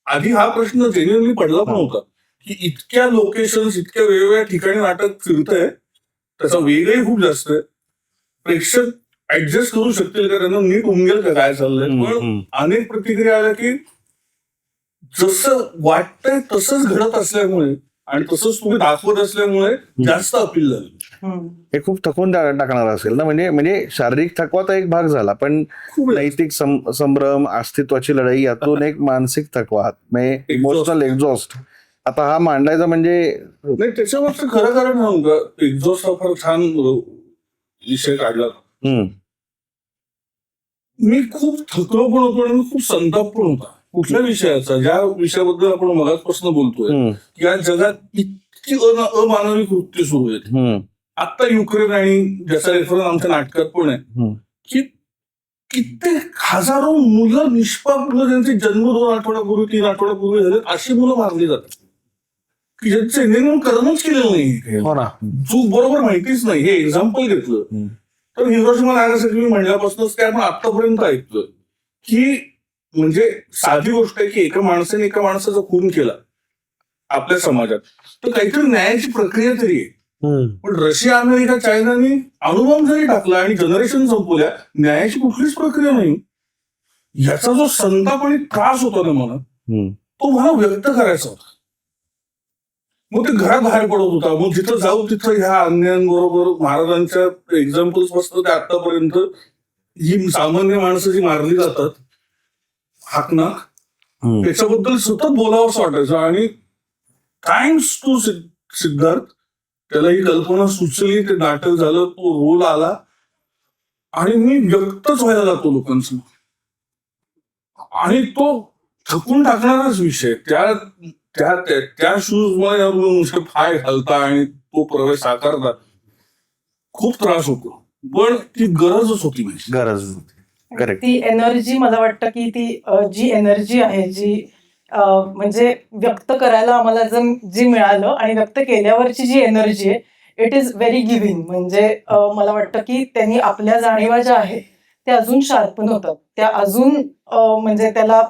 आधी हा प्रश्न जेन्युअनली पडला पण होता की इतक्या लोकेशन्स, इतक्या वेगवेगळ्या ठिकाणी नाटक फिरतंय, त्याचा वेगही खूप जास्त आहे. प्रेक्षक ऍडजस्ट करू शकतील का, त्यांना नीट उमगेल का काय चाललंय. पण अनेक प्रतिक्रिया आल्या की जसं वाटतंय तसंच घडत असल्यामुळे आणि तसंच तुम्ही दाखवत असल्यामुळे जास्त अपील झालं. हे खूप थकवून टाकणार असेल ना. म्हणजे शारीरिक थकवा तर एक भाग झाला, पण नैतिक संभ्रम, अस्तित्वाची लढाई, यातून एक मानसिक थकवा, म्हणजे इमोशनल एक्झॉस्ट. आता हा मांडायचा म्हणजे नाही, त्याच्यावरचं खरं कारण म्हणून का एक्झॉस्ट हा फार छान विषय काढला. मी खूप थकलो पण होतो आणि खूप संताप पण होता. कुठल्या विषयाचा, ज्या विषयाबद्दल आपण मगाचपासून बोलतोय, या जगात इतकी अमानवी कृत्य सुरू आहेत आता युक्रेन आणि ज्याचा रेफरन्स आमच्या नाटकात पण आहे हम्म. की कित्येक हजारो मुलं, निष्पाप मुलं, ज्यांचे जन्म 2 आठवड्यापूर्वी 3 आठवड्यापूर्वी झाले, अशी मुलं मारली जातात की ज्यांचं इंजिनिअरिंग करणंच केलेलं नाही. हो ना. चूक बरोबर माहितीच नाही. हे एक्झाम्पल घेतलं तर हिरोशिमा नागासाकी मी म्हणल्यापासूनच ते आपण आतापर्यंत ऐकतोय की म्हणजे साधी गोष्ट आहे की एका माणसाने एका माणसाचा खून केला आपल्या समाजात तर काहीतरी न्यायाची प्रक्रिया तरी आहे. पण रशिया, अमेरिका, चायनाने अणुबॉम्ब जरी टाकला आणि जनरेशन संपवल्या, न्यायाची कुठलीच प्रक्रिया नाही. याचा जो संताप आणि त्रास होता ना मला, तो मला व्यक्त करायचा होता. मग ते घरात बाहेर पडत होता. मग जिथं जाऊ तिथं ह्या अन्यायांबरोबर महाराजांच्या एक्झाम्पल्स पासून ते आतापर्यंत ही सामान्य माणसं जी मारली जातात हाकनाक, त्याच्याबद्दल सतत बोलावं असं वाटायचं. आणि थँक्स टू सिद्धार्थ, त्याला ही कल्पना सुचली, ते नाटक झालं, तो रोल आला आणि मी व्यक्तच व्हायला लागतो लोकांसमोर. आणि तो थकून टाकणाराच विषय. त्या शूज मध्ये पाय घालता आणि तो प्रवेश साकारता खूप त्रास होतो. पण ती गरजच होती माझी. गरज होती. करेक्ट. ती एनर्जी मला वाटतं की ती जी एनर्जी आहे जी म्हणजे व्यक्त करायला आम्हाला जी मिळालं आणि व्यक्त केल्यावरची जी एनर्जी आहे इट इज व्हेरी गिव्हिंग. म्हणजे मला वाटतं की त्यांनी आपल्या जाणीवा ज्या आहेत त्या अजून शार्पन होतात, त्या अजून म्हणजे त्याला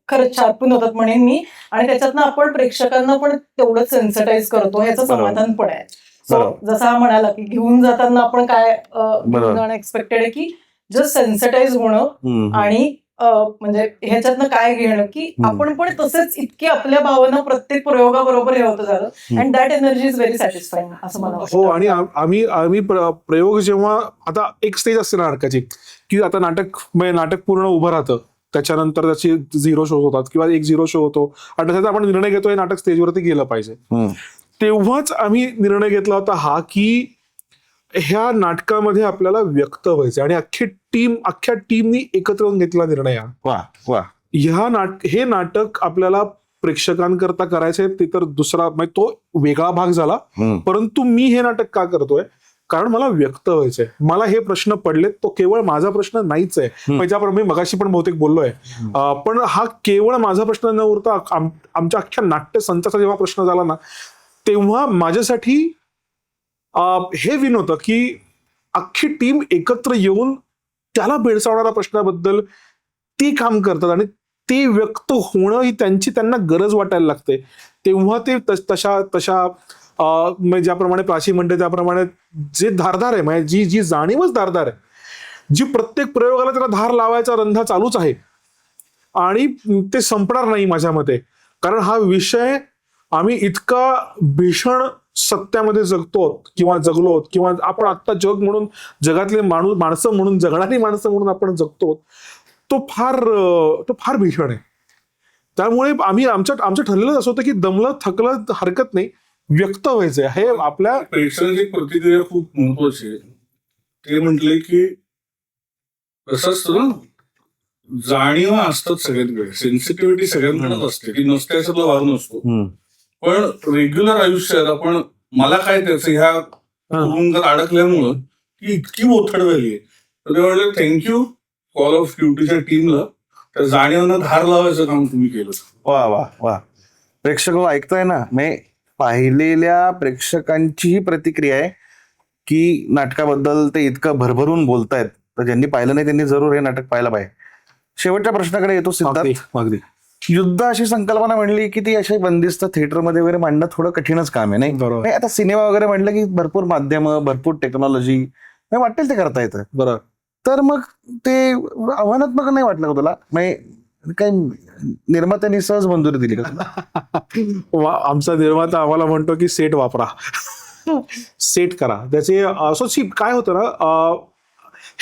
खरंच शार्पन होतात म्हणेन मी. आणि त्याच्यातनं आपण प्रेक्षकांना पण तेवढंच सेन्सिटाईज करतो, ह्याचं समाधान पण आहे. सो जसं हा म्हणाला की घेऊन जाताना आपण काय घेऊन जाणं एक्सपेक्टेड आहे की जस्ट सेन्सिटाईज होणं आणि म्हणजे ह्याच्यातनं काय घेणं की आपण पण तसेच इतकी आपल्या भावना प्रत्येक प्रयोगाबरोबर हे होतं झालं. And that energy is very satisfying असं मला वाटतं. हो. आणि आम्ही प्रयोग जेव्हा आता एक स्टेज असते ना नाटकाची की आता नाटक पूर्ण उभं राहतं, त्याच्यानंतर त्याची 0 शो होतात किंवा 1 0 शो होतो आणि त्याचा आपण निर्णय घेतो हे नाटक स्टेजवरती गेलं पाहिजे. तेव्हाच आम्ही निर्णय घेतला होता हा की ह्या नाटकामध्ये आपल्याला व्यक्त व्हायचं आणि अख्ख्या टीमनी एकत्र येऊन घेतला निर्णय. वा वा. हे नाटक आपल्याला प्रेक्षकांकरता करायचंय, ते तर दुसरा म्हणजे तो वेगळा भाग झाला. परंतु मी हे नाटक का करतोय, कारण मला व्यक्त व्हायचंय. मला हे प्रश्न पडलेत, तो केवळ माझा प्रश्न नाहीच आहे. ज्याप्रमाणे मी मगाशी पण बहुतेक बोललोय, पण हा केवळ माझा प्रश्न न उरता आमच्या अख्ख्या नाट्य संचाचा जेव्हा प्रश्न झाला ना, तेव्हा माझ्यासाठी हे विन होतं की अख्खी टीम एकत्र येऊन त्याला भेडसावणाऱ्या प्रश्नाबद्दल ते काम करतात आणि ते व्यक्त होणं ही त्यांना गरज वाटायला लागते. तेव्हा ते तशा ज्याप्रमाणे प्राची म्हणते त्याप्रमाणे जे धारदार आहे, म्हणजे जी जाणीवच धारदार आहे, जी प्रत्येक प्रयोगाला त्याला धार लावायचा रंधा चालूच आहे आणि ते संपणार नाही माझ्या मते. कारण हा विषय आम्ही इतका भीषण सत्यामध्ये जगतो किंवा जगलो किंवा आपण आत्ता जग म्हणून जगातले माणसं म्हणून जगणारी माणसं म्हणून आपण जगतो, तो फार भीषण आहे. त्यामुळे आमचं ठरलेलं असं होतं की दमलं थकलं हरकत नाही, व्यक्त व्हायचंय. हे आपल्या प्रेक्षकांची प्रतिक्रिया खूप महत्वाची आहे. ते म्हटले की कसं असतं ना, जाणीवा असतात सगळ्यांकडे, सेन्सिटिव्हिटी सगळ्यांकडेच असते, ती नसते असं तो भाव नसतो. पण रेग्युलर आयुष्यात आपण मला काय त्याचं ह्या तुरुंगात अडकल्यामुळं ती इतकी ओथड झाली आहे. तर ते म्हणले थँक्यू कॉल ऑफ ड्युटीच्या टीमला, त्या जाणीवांना धार लावायचं काम तुम्ही केलं. वा वा वा. प्रेक्षक ऐकताय ना, मी पाहिलेल्या प्रेक्षकांची ही प्रतिक्रिया आहे की नाटकाबद्दल ते इतकं भरभरून बोलतायत, तर ज्यांनी पाहिलं नाही त्यांनी जरूर हे नाटक पाहायला पाहिजे. शेवटच्या प्रश्नाकडे येतो सिद्धार्थ. अगदी युद्ध अशी संकल्पना म्हणली की ती अशी बंदिस्त थिएटरमध्ये वगैरे मांडणं थोडं कठीणच काम आहे, नाही? बरोबर. आता सिनेमा वगैरे म्हणलं की भरपूर माध्यम, भरपूर टेक्नॉलॉजी वाटेल ते करता येतं. बरोबर. तर मग ते आव्हानात्मक नाही वाटलं का तुला? म्हणजे काही निर्मात्यांनी सहज मंजुरी दिली का तुला? आमचा निर्माता आम्हाला म्हणतो की सेट वापरा, सेट करा त्याचे. असं काय होतं ना,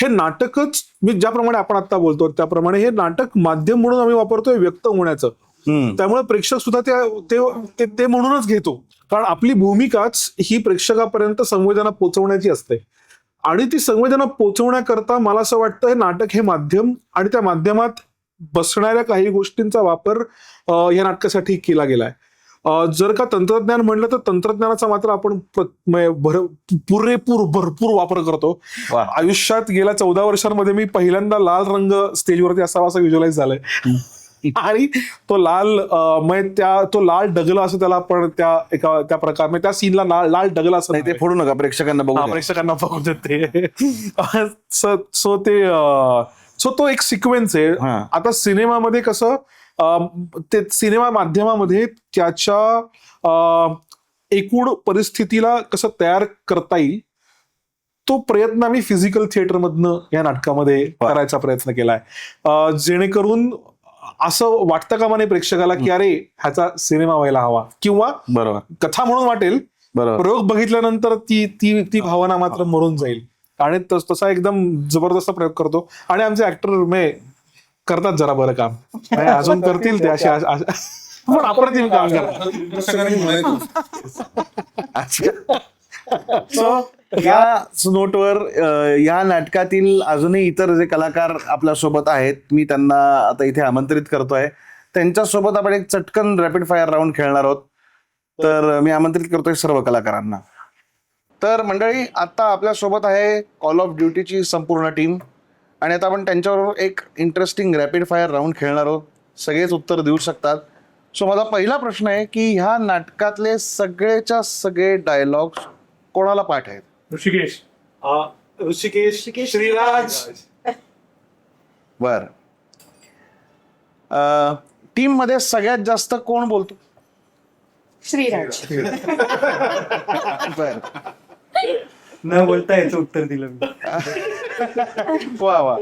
हे नाटकच मी ज्याप्रमाणे आपण आता बोलतो त्याप्रमाणे हे नाटक माध्यम म्हणून आम्ही वापरतोय व्यक्त होण्याचं. त्यामुळे प्रेक्षक सुद्धा ते म्हणूनच घेतो, कारण आपली भूमिकाच ही प्रेक्षकापर्यंत संवेदना पोहोचवण्याची असते. आणि ती संवेदना पोहोचवण्याकरता मला असं वाटतं हे नाटक हे माध्यम आणि त्या माध्यमात बसणाऱ्या काही गोष्टींचा वापर या नाटकासाठी केला गेलाय. जर का तंत्रज्ञान म्हणलं तर तंत्रज्ञानाचा मात्र आपण भरपूर वापर करतो. वा. आयुष्यात गेल्या 14 वर्षांमध्ये मी पहिल्यांदा लाल रंग स्टेजवरती असावा असं व्हिज्युअलाइज झालंय. आणि तो तो लाल डगला असं त्याला आपण त्या प्रकार त्या सीनला लाल डगला असं नाही ते फोडू नका, प्रेक्षकांना बघू द्या. प्रेक्षकांना बघू देते. सो तो एक सिक्वेन्स आहे. हा. आता सिनेमामध्ये कसं ते सिनेमा माध्यमामध्ये त्याच्या एकूण परिस्थितीला कसं तयार करता येईल तो प्रयत्न आम्ही फिजिकल थिएटरमधनं या नाटकामध्ये करायचा प्रयत्न केलाय. जेणेकरून असं वाटतं का मला प्रेक्षकाला की अरे ह्याचा सिनेमा व्हायला हवा, किंवा बरोबर कथा म्हणून वाटेल, बरोबर. प्रयोग बघितल्यानंतर ती भावना मात्र मरून जाईल. आणि तसा एकदम जबरदस्त प्रयोग करतो. आणि आमचे ऍक्टर करतात जरा बरं काम, अजून करतील ते असे पण अप्रतिम काम करतात. या नोटवर या नाटकातील अजूनही इतर जे कलाकार आपल्या सोबत आहेत, मी त्यांना आता इथे आमंत्रित करतोय. त्यांच्यासोबत आपण एक चटकन रॅपिड फायर राऊंड खेळणार आहोत. तर मी आमंत्रित करतोय सर्व कलाकारांना. तर मंडळी, आता आपल्या सोबत आहे कॉल ऑफ ड्युटीची संपूर्ण टीम, आणि आता आपण त्यांच्याबरोबर एक इंटरेस्टिंग रॅपिड फायर राऊंड खेळणार आहोत. सगळेच उत्तर देऊ शकतात. सो माझा पहिला प्रश्न आहे की ह्या नाटकातले सगळेच्या सगळे डायलॉग्स कोणाला पाठ आहेत? ऋषिकेश, श्रीराज. बर. टीम मध्ये सगळ्यात जास्त कोण बोलतो? श्रीराज. बर. न बोलता याचं उत्तर दिलं मी. वा वा.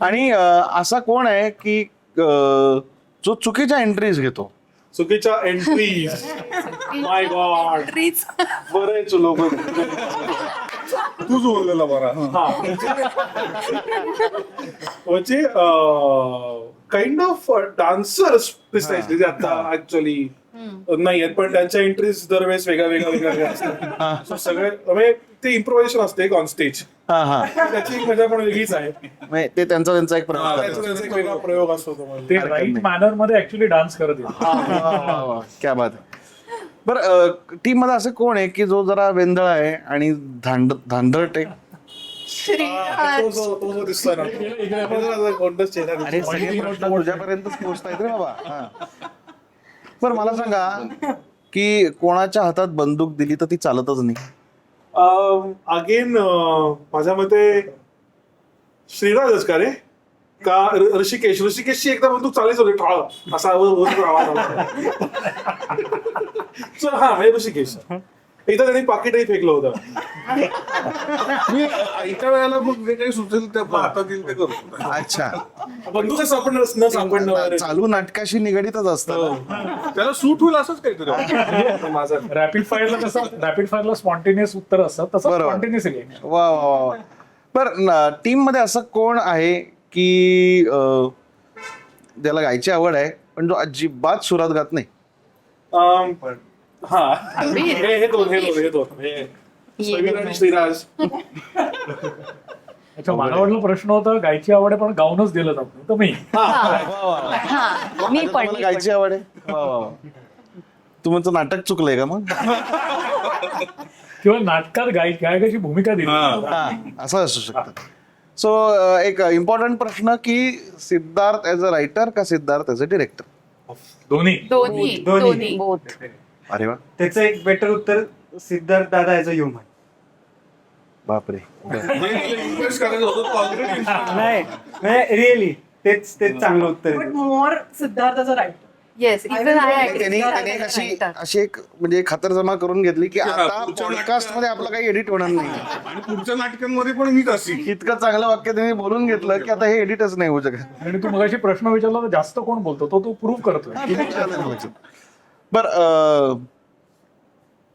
आणि असा कोण आहे की जो चुकीच्या एंट्रीज घेतो? चुकीच्या एंट्रीज. माय गॉड, बरेच लोक. तूच बोललेला बरा. म्हणजे काइंड ऑफ डान्सर्स प्रिसाइजली आता ऍक्च्युअली नाही आहेत, पण त्यांच्या एंट्रीज दरवेळेस वेगळ्या असतात. So सगळे म्हणजे ते इम्प्रोव्हायझेशन असते ऑन स्टेज, हा हा. त्याची एक मजा पण वेगळीच आहे. म्हणजे ते त्यांचा एक प्रयोग त्याचा करतात. त्यांचा एक वेगळा प्रयोग असतो तो. ते राईट मॅनर मध्ये ऍक्च्युली डान्स करत येतात. वा, वा, वा. क्या बात आहे. बरं, टीम मध्ये असं कोण आहे की जो जरा वेंदळ आहे आणि धांदळट आहे? तो जो दिसतोय ना, कोणताच चेहरा दिसतो. अरे सगळे प्रश्न तुझ्यापर्यंतच पोहोचतायत रे बाबा. बरं, मला सांगा की कोणाच्या हातात बंदूक दिली तर ती चालतच नाही? अगेन माझ्या मते श्रीराजच का रे, का ऋषिकेशची एकदा बंदूक चालीच होती, टाळ असा आवाज आला. So, हा म्हणजे ऋषिकेश एकदा त्यांनी पाकिटही फेकलं होतं. मी एका वेळेला मग जे काही सुचेल ते हातात येईल ते करतो. अच्छा. बंदूक सापडणं चालू नाटकाशी निगडीतच असतं. त्याला सूट होईल असंच काहीतरी. माझा रॅपिड फायरला कसं रॅपिड फायरला स्पॉन्टेनियस उत्तर असतात, तसं बरोबर. स्पॉन्टेनियस वा वा वा. बरं, टीम मध्ये असं कोण आहे की ज्याला गायची आवड आहे पण जो अजिबात सुरात गात नाही? हा, हे दोन समीर आणि श्रीराज. अच्छा, मला वाटलं प्रश्न होता गायची आवड आहे पण गाऊनच दिलं जातं, तर मी मी पण तुम्हाला गायची आवड आहे? वा वा वा. तुमचं नाटक चुकलंय का मग? किंवा नाटकात गायकाची भूमिका दिली. हा, असं असू शकतं. सो एक इम्पॉर्टंट प्रश्न की सिद्धार्थ ऍज अ रायटर का सिद्धार्थ ऍज अ डिरेक्टर? दोन्ही. दोन्ही बोथ. अरे वा, त्याचं एक बेटर उत्तर सिद्धार्थ दादा याचं ह्युमन. बापरे. इन्व्हेस्ट करायचं होतं तो ऑलरेडी. नाही म्हणजे रिअली तेच चांगलं उत्तर बट आहे. मोर सिद्धार्थाचा राईट. येस, इवन त्यांनी एक अशी एक म्हणजे खातरजमा करून घेतली की आता पॉडकास्ट मध्ये आपलं काही एडिट होणार नाही. आणि पुढच्या नाटकांमध्ये पण मीच अशी. इतकं चांगलं वाक्य त्यांनी बोलून घेतलं की आता हे एडिटच नाही होऊ शकत. आणि तू मगाशी प्रश्न विचारला तर जास्त कोण बोलतो तो तू प्रूव्ह करतोय. बर,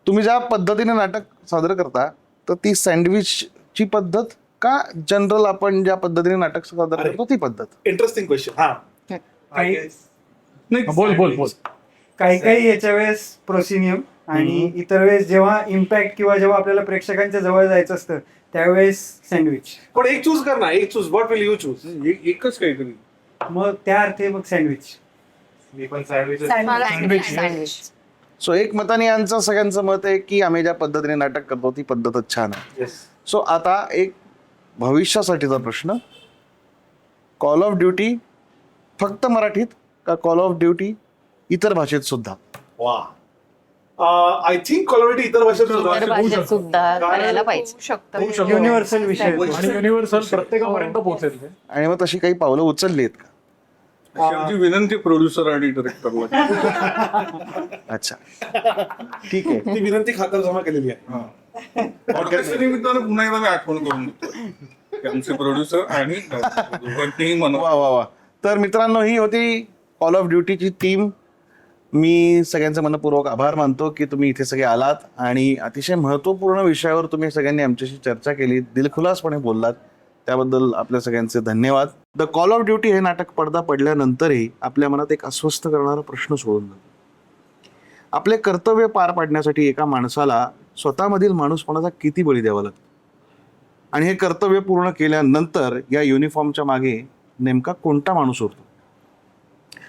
तुम्ही ज्या पद्धतीने नाटक सादर करता तर ती सँडविचची पद्धत का जनरल आपण ज्या पद्धतीने नाटक सादर करतो ती पद्धत? Interesting question. हा, बोल. काही याच्या वेळेस प्रोसिनियम आणि इतर वेळेस जेव्हा इम्पॅक्ट किंवा जेव्हा आपल्याला प्रेक्षकांच्या जवळ जायचं असतं त्यावेळेस सँडविच. पण एक चूज कर ना, एक choose. What will you choose? एकच काहीतरी. मग त्या अर्थी मग सँडविच. मी पण सँडविच. सँडविच. सो एक मताने यांचं सगळ्यांचं मत आहे की आम्ही ज्या पद्धतीने नाटक करतो ती पद्धतच छान आहे. सो आता एक भविष्यासाठीचा प्रश्न, कॉल ऑफ ड्युटी फक्त मराठीत का कॉल ऑफ ड्युटी इतर भाषेत सुद्धा? वा, आय थिंक कॉलरेडी इतर भाषेत सुद्धा इतर भाषेत सुद्धा करायला पाहिजे. होऊ शकतं. युनिव्हर्सल विषय आणि युनिव्हर्सल प्रत्येकापर्यंत पोहोचेल ते. आणि मग तशी काही पावलं उचलली आहेत का? अशी आमची विनंती प्रोड्युसर आणि डिरेक्टरला. अच्छा, ठीक आहे. ती विनंती खातर जमा केलेली आहे. पॉडकास्टच्या निमित्तानं पुन्हा एकदा मी आठवण करून देतो की आमचे प्रोड्युसर आणि दोघांनीही म्हणून वा वा वा. तर मित्रांनो, ही होती कॉल ऑफ ड्युटीची टीम. मी सगळ्यांचे मनपूर्वक आभार मानतो की तुम्ही इथे सगळे आलात आणि अतिशय महत्त्वपूर्ण विषयावर तुम्ही सगळ्यांनी आमच्याशी चर्चा केली, दिलखुलासपणे बोललात, त्याबद्दल आपल्या सगळ्यांचे धन्यवाद. द कॉल ऑफ ड्युटी हे नाटक पडदा पडल्यानंतरही आपल्या मनात एक अस्वस्थ करणारा प्रश्न सोडून जातो. आपले कर्तव्य पार पाडण्यासाठी एका माणसाला स्वतःमधील माणूसपणाचा किती बळी द्यावा लागतो, आणि हे कर्तव्य पूर्ण केल्यानंतर या युनिफॉर्मच्या मागे नेमका कोणता माणूस उरतो?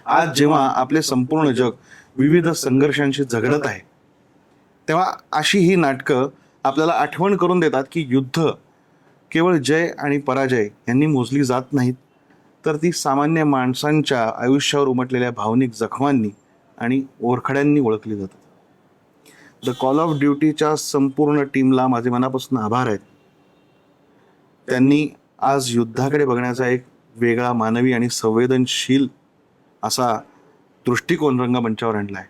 आज जेव्हा आपले संपूर्ण जग विविध संघर्षांशी झगडत आहे, तेव्हा अशी ही नाटकं आपल्याला आठवण करून देतात की युद्ध केवळ जय आणि पराजय यांनी मोजली जात नाहीत, तर ती सामान्य माणसांच्या आयुष्यावर उमटलेल्या भावनिक जखमांनी आणि ओरखड्यांनी ओळखली जातात. द कॉल ऑफ ड्युटीच्या संपूर्ण टीमला माझे मनापासून आभार आहेत. त्यांनी आज युद्धाकडे बघण्याचा एक वेगळा मानवी आणि संवेदनशील असा दृष्टिकोन रंगमंचावर आणला आहे.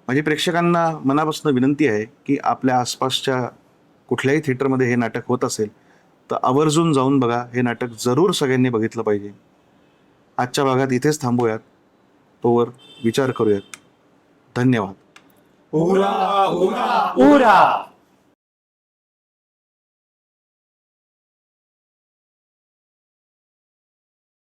माझी प्रेक्षकांना मनापासून विनंती आहे की आपल्या आसपासच्या कुठल्याही थिएटरमध्ये हे नाटक होत असेल तर आवर्जून जाऊन बघा. हे नाटक जरूर सगळ्यांनी बघितलं पाहिजे. आजच्या भागात इथेच थांबूयात, तोवर विचार करूयात. धन्यवाद. उरा